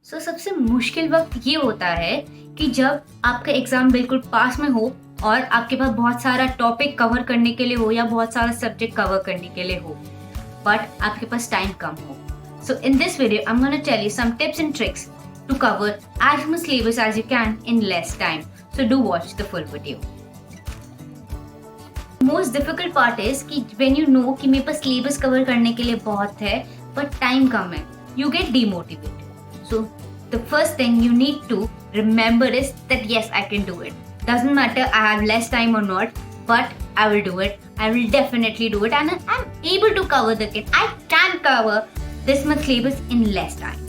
सबसे मुश्किल वक्त ये होता है कि जब आपका एग्जाम बिल्कुल पास में हो और आपके पास बहुत सारा टॉपिक कवर करने के लिए हो या बहुत सारा सब्जेक्ट कवर करने के लिए हो, बट आपके पास टाइम कम हो. So in this video, I'm going to tell you some tips and tricks to cover as much syllabus as you can in less time. So do watch the full video. Most difficult part is कि when you know कि मेरे पास syllabus cover करने के लिए बहुत है, but time कम है, you get demotivated. So the first thing you need to remember is that yes, I can do it. Doesn't matter I have less time or not, but I will do it. I will definitely do it, and I'm able to cover the kit. I can cover this much syllabus in less time.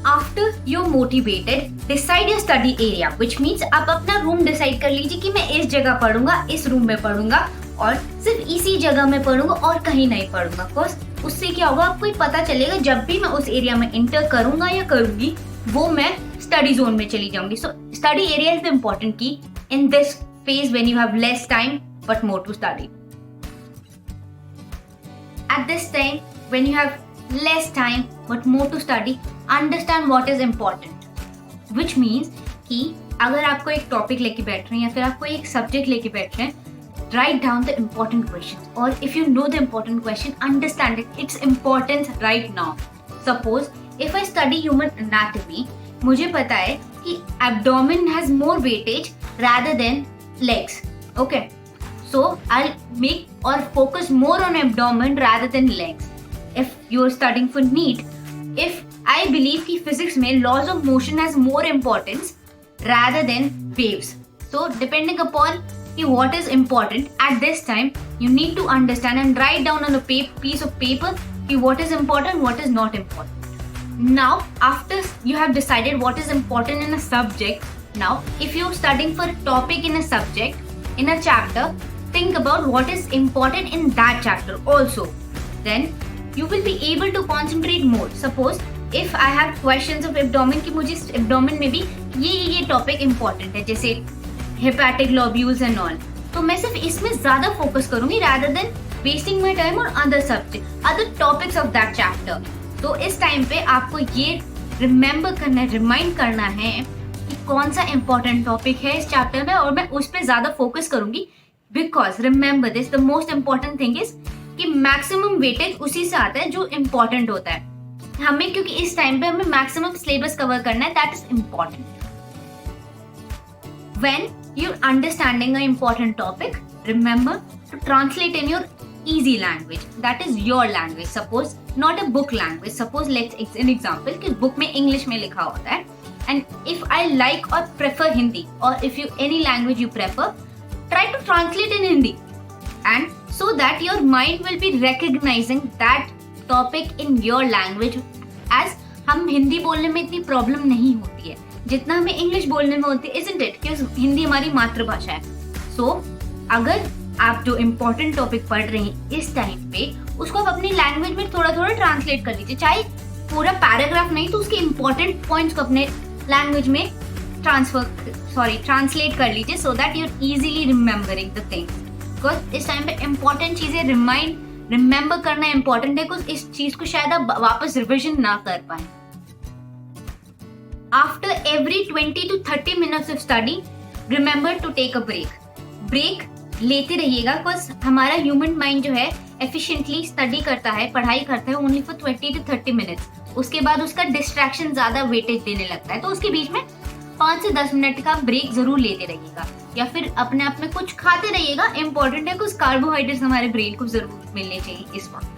After you're motivated, decide your study area, which means आप अपना room decide कर लीजिए कि मैं इस जगह पढ़ूंगा, इस रूम में पढ़ूंगा और सिर्फ इसी जगह में पढ़ूंगा और कहीं नहीं पढ़ूंगा. बिकॉज उससे क्या होगा, आपको पता चलेगा जब भी मैं उस एरिया में इंटर करूंगा या करूंगी वो मैं स्टडी जोन में चली जाऊंगी. So study area is the important key in this phase when you have less time but more to study. At this time when you have less time but more to study, understand what is important, which means कि अगर आपको एक topic लेके बैठ रहे हैं या फिर आपको एक सब्जेक्ट लेके बैठ रहे हैं, write down the important questions, or if you know the important question, understand its importance right now. Suppose if I study human anatomy, मुझे पता है कि abdomen has more weightage rather than legs. Okay, so I'll make or focus more on abdomen rather than legs. If you're studying for NEET, if I believe कि physics में laws of motion has more importance rather than waves. So depending upon what is important at this time, you need to understand and write down on a piece of paper what is important, what is not important. Now after you have decided what is important in a subject, now if you're studying for a topic in a subject, in a chapter, think about what is important in that chapter also. Then you will be able to concentrate more. Suppose if I have questions of abdomen कि मुझे abdomen में भी ये topic important है, जैसे hepatic lobules and all, तो मैं सिर्फ इसमें ज़्यादा फोकस करूँगी rather than wasting my time on other subject, other topics of that chapter. तो इस टाइम पे आपको ये रिमेम्बर करना है, रिमाइंड करना है कि कौन सा इम्पोर्टेंट टॉपिक है इस चैप्टर में और मैं उस पर ज्यादा फोकस करूंगी. Because remember this, the most important thing is कि मैक्सिमम वेटेज उसी से आता है जो इम्पोर्टेंट होता है हमें, क्योंकि इस टाइम पे हमें मैक्सिमम सिलेबस कवर करना है. That is important. When you're understanding an important topic, remember to translate in your easy language, that is your language. Suppose not a book language, suppose let's an example कि book में English में लिखा होता है, and if I like or prefer Hindi, or if you any language you prefer, try to translate in Hindi, and so that your mind will be recognizing that topic in your language. as हम हिंदी बोलने में इतनी problem नहीं होती है जितना हमें English बोलने में होती है, isn't it? क्योंकि हिंदी हमारी मातृभाषा है. So अगर आप जो इम्पोर्टेंट टॉपिक पढ़ रहे हैं इस टाइम पे, उसको आप अपनी लैंग्वेज में थोड़ा थोड़ा ट्रांसलेट कर लीजिए, चाहे पूरा पैराग्राफ नहीं तो उसके इम्पोर्टेंट पॉइंट्स को अपने लैंग्वेज में ट्रांसलेट कर लीजिए, so that you are easily remembering the things. Because इस टाइम पे इम्पोर्टेंट चीजें रिमेम्बर करना इम्पोर्टेंट है, बिकॉज इस चीज को शायद आप वापस रिविजन ना कर पाए. After every 20 to 30 minutes of study, remember to take a break. Break लेते रहिएगा, बिकॉज हमारा ह्यूमन माइंड जो है एफिशिएंटली स्टडी करता है, पढ़ाई करता है ओनली फॉर 20 to 30 मिनट्स. उसके बाद उसका डिस्ट्रैक्शन ज्यादा वेटेज देने लगता है, तो उसके बीच में 5 से 10 मिनट का ब्रेक जरूर लेते रहिएगा, या फिर अपने आप में कुछ खाते रहिएगा. इंपॉर्टेंट है कुछ कार्बोहाइड्रेट्स हमारे ब्रेन को जरूर मिलने चाहिए इस वक्त.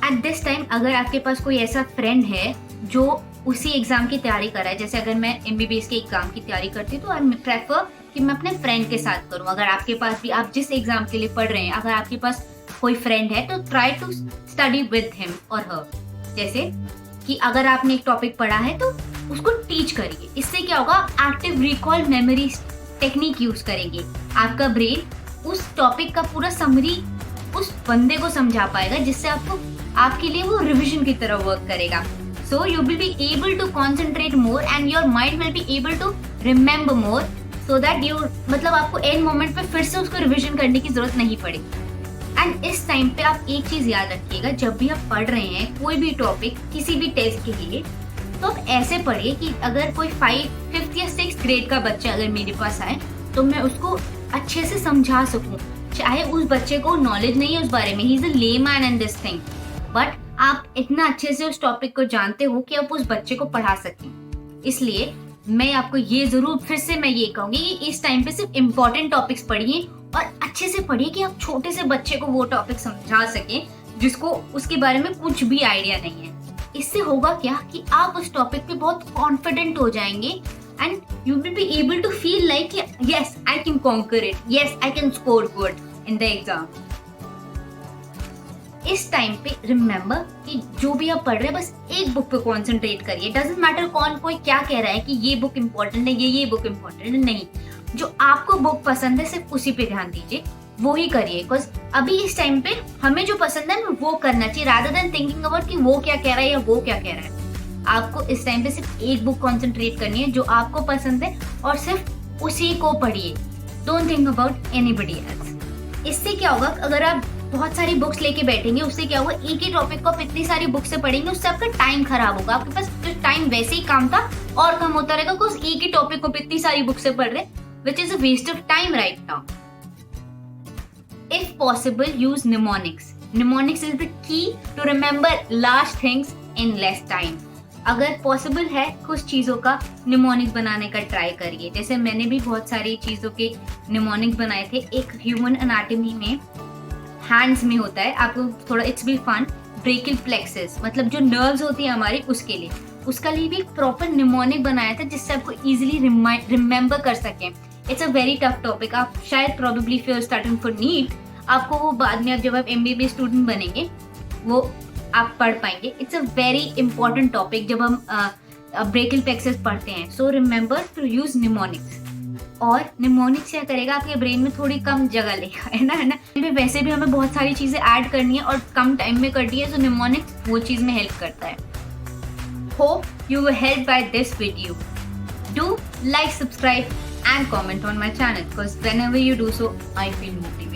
एट दिस टाइम अगर आपके पास कोई ऐसा फ्रेंड है जो उसी एग्जाम की तैयारी कर रहा है, जैसे अगर मैं MBBS के एग्जाम की तैयारी करती हूँ तो आई प्रेफर कि मैं अपने फ्रेंड के साथ करूँ. अगर आपके पास भी, आप जिस एग्जाम के लिए पढ़ रहे हैं, अगर आपके पास कोई फ्रेंड है तो try to study with him और हर. जैसे कि अगर आपने एक टॉपिक पढ़ा है तो उसको टीच करिए. इससे क्या होगा, active recall memory technique use करेंगे. आपका ब्रेन उस टॉपिक का पूरा समरी उस बंदे को समझा पाएगा, जिससे आपके लिए वो रिविजन की तरह वर्क करेगा. So you will be able to concentrate more and your mind will be able to remember more, so that you मतलब आपको एंड मोमेंट पे फिर से उसको रिविजन करने की जरूरत नहीं पड़ेगी. एंड इस टाइम पे आप एक चीज याद रखिएगा, जब भी आप पढ़ रहे हैं कोई भी टॉपिक किसी भी टेस्ट के लिए, तो आप ऐसे पढ़िए कि अगर कोई 5th या 6th ग्रेड का बच्चा अगर मेरे पास आए तो मैं उसको अच्छे से समझा सकूं, चाहे उस बच्चे को नॉलेज नहीं है उस बारे में, he is a layman in this thing, but आप इतना अच्छे से उस टॉपिक को जानते हो कि आप उस बच्चे को पढ़ा सकें। इसलिए मैं आपको ये जरूर फिर से मैं ये कहूंगी कि इस टाइम पे सिर्फ इम्पोर्टेंट टॉपिक्स पढ़िए और अच्छे से पढ़िए कि आप छोटे से बच्चे को वो टॉपिक समझा सकें जिसको उसके बारे में कुछ भी आइडिया नहीं है। इससे होगा क्या कि आप उस टॉपिक पे बहुत कॉन्फिडेंट हो जाएंगे and you will be able to feel like yes I can conquer it, yes I can score good in the exam. इस टाइम पे रिमेम्बर कि जो भी आप पढ़ रहे हैं बस एक बुक पे कॉन्सेंट्रेट करिए। डजंट मैटर कौन कोई क्या कह रहा है कि ये बुक इम्पोर्टेंट है, ये बुक इम्पोर्टेंट है, नहीं, जो आपको बुक पसंद है सिर्फ उसी पे ध्यान दीजिए, वो ही करिए। बिकॉज अभी इस टाइम पे हमें जो पसंद है वो करना चाहिए रादर देन थिंकिंग अबाउट कि वो क्या कह रहा है या वो क्या कह रहा है। आपको इस टाइम पे सिर्फ एक बुक कॉन्सेंट्रेट करनी है जो आपको पसंद है और सिर्फ उसी को पढ़िए। Don't think about anybody else. इससे क्या होगा, अगर आप बहुत सारी बुक्स लेके बैठेंगे उससे क्या होगा, एक ही टॉपिक को आप इतनी सारी बुक से पढ़ेंगे उससे आपका टाइम खराब होगा। आपके पास जो टाइम वैसे ही काम था और कम होता रहेगा बिकॉज एक ही टॉपिक को इतनी सारी बुक से पढ़ रहे, which is a waste of time right now. If possible, use mnemonics. Mnemonics is the key to remember large things in less time. अगर पॉसिबल है कुछ चीज़ों का निमोनिक बनाने का ट्राई करिए। जैसे मैंने भी बहुत सारी चीज़ों के निमोनिक बनाए थे। एक ह्यूमन एनाटॉमी में हैंड्स में होता है, आपको थोड़ा it's be fun, brachial plexus मतलब जो नर्व्स होती है हमारी उसके लिए, उसका लिए भी एक प्रॉपर निमोनिक बनाया था जिससे आपको इजीली रिमेम्बर कर सकें। It's a very tough topic. आप शायद probably if you are starting for NEET आपको वो बाद में जब आप MBBS स्टूडेंट बनेंगे वो आप पढ़ पाएंगे। It's a very important topic जब हम ब्रेकिल प्लेक्सस पढ़ते हैं। So remember to use mnemonics. और निमोनिक्स क्या करेगा, आपके ब्रेन में थोड़ी कम जगह लेगा, है ना। वैसे भी हमें बहुत सारी चीजें ऐड करनी है और कम टाइम में करनी है, तो निमोनिक्स वो चीज में हेल्प करता है। Hope you were helped by this video. Do like, subscribe and comment on my channel because whenever you do so, I feel motivated.